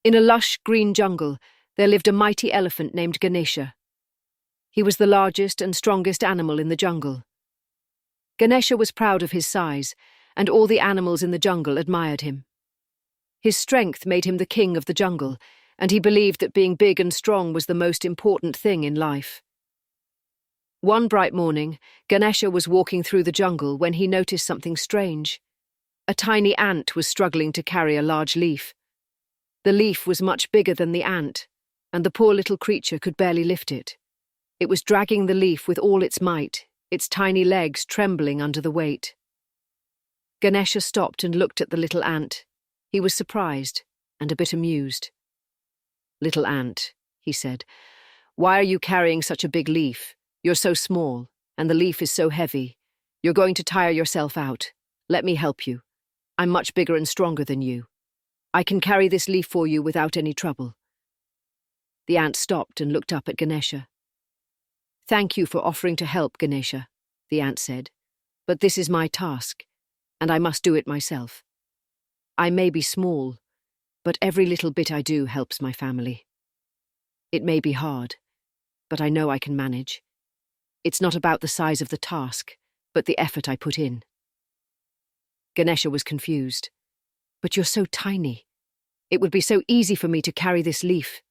In a lush green jungle, there lived a mighty elephant named Ganesha. He was the largest and strongest animal in the jungle. Ganesha was proud of his size, and all the animals in the jungle admired him. His strength made him the king of the jungle, and he believed that being big and strong was the most important thing in life. One bright morning, Ganesha was walking through the jungle when he noticed something strange. A tiny ant was struggling to carry a large leaf. The leaf was much bigger than the ant, and the poor little creature could barely lift it. It was dragging the leaf with all its might, its tiny legs trembling under the weight. Ganesha stopped and looked at the little ant. He was surprised and a bit amused. "Little ant," he said, "why are you carrying such a big leaf? You're so small, and the leaf is so heavy. You're going to tire yourself out. Let me help you. I'm much bigger and stronger than you. I can carry this leaf for you without any trouble." The ant stopped and looked up at Ganesha. "Thank you for offering to help, Ganesha," the ant said, "but this is my task, and I must do it myself. I may be small, but every little bit I do helps my family. It may be hard, but I know I can manage. It's not about the size of the task, but the effort I put in." Ganesha was confused. "But you're so tiny. It would be so easy for me to carry this leaf.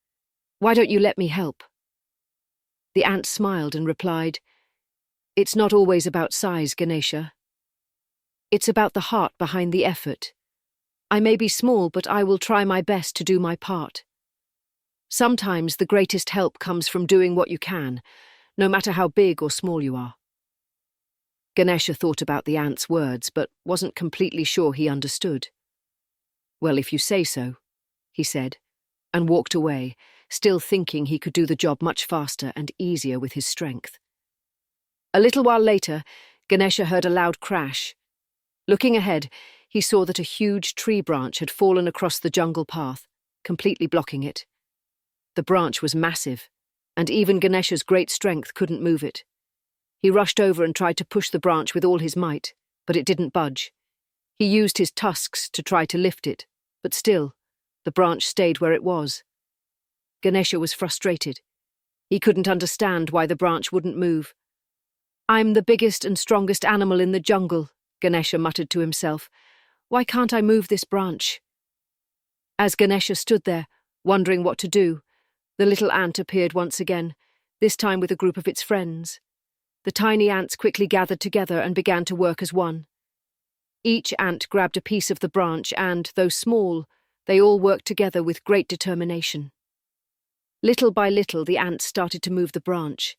Why don't you let me help?" The ant smiled and replied, "It's not always about size, Ganesha. It's about the heart behind the effort. I may be small, but I will try my best to do my part. Sometimes the greatest help comes from doing what you can, no matter how big or small you are." Ganesha thought about the ant's words, but wasn't completely sure he understood. "Well, if you say so," he said, and walked away, still thinking he could do the job much faster and easier with his strength. A little while later, Ganesha heard a loud crash. Looking ahead, he saw that a huge tree branch had fallen across the jungle path, completely blocking it. The branch was massive, and even Ganesha's great strength couldn't move it. He rushed over and tried to push the branch with all his might, but it didn't budge. He used his tusks to try to lift it, but still, the branch stayed where it was. Ganesha was frustrated. He couldn't understand why the branch wouldn't move. "I'm the biggest and strongest animal in the jungle," Ganesha muttered to himself. "Why can't I move this branch?" As Ganesha stood there, wondering what to do, the little ant appeared once again, this time with a group of its friends. The tiny ants quickly gathered together and began to work as one. Each ant grabbed a piece of the branch and, though small, they all worked together with great determination. Little by little, the ants started to move the branch.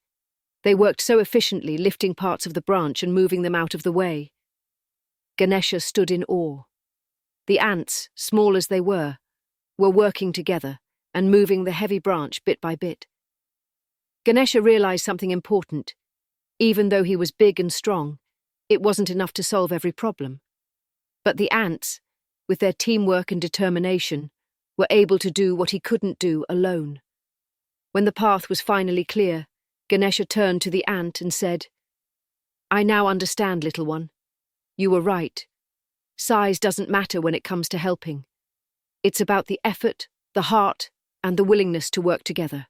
They worked so efficiently, lifting parts of the branch and moving them out of the way. Ganesha stood in awe. The ants, small as they were working together and moving the heavy branch bit by bit. Ganesha realized something important. Even though he was big and strong, it wasn't enough to solve every problem. But the ants, with their teamwork and determination, were able to do what he couldn't do alone. When the path was finally clear, Ganesha turned to the ant and said, "I now understand, little one. You were right. Size doesn't matter when it comes to helping. It's about the effort, the heart, and the willingness to work together."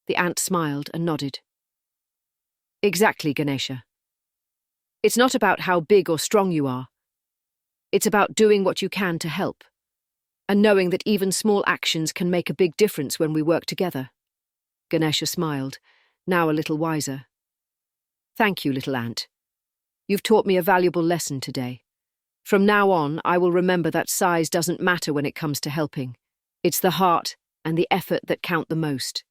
The ant smiled and nodded. "Exactly, Ganesha. It's not about how big or strong you are. It's about doing what you can to help, and knowing that even small actions can make a big difference when we work together." Ganesha smiled, now a little wiser. "Thank you, little ant. You've taught me a valuable lesson today. From now on, I will remember that size doesn't matter when it comes to helping. It's the heart and the effort that count the most."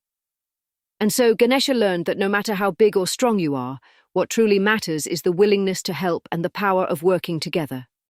And so Ganesha learned that no matter how big or strong you are, what truly matters is the willingness to help and the power of working together.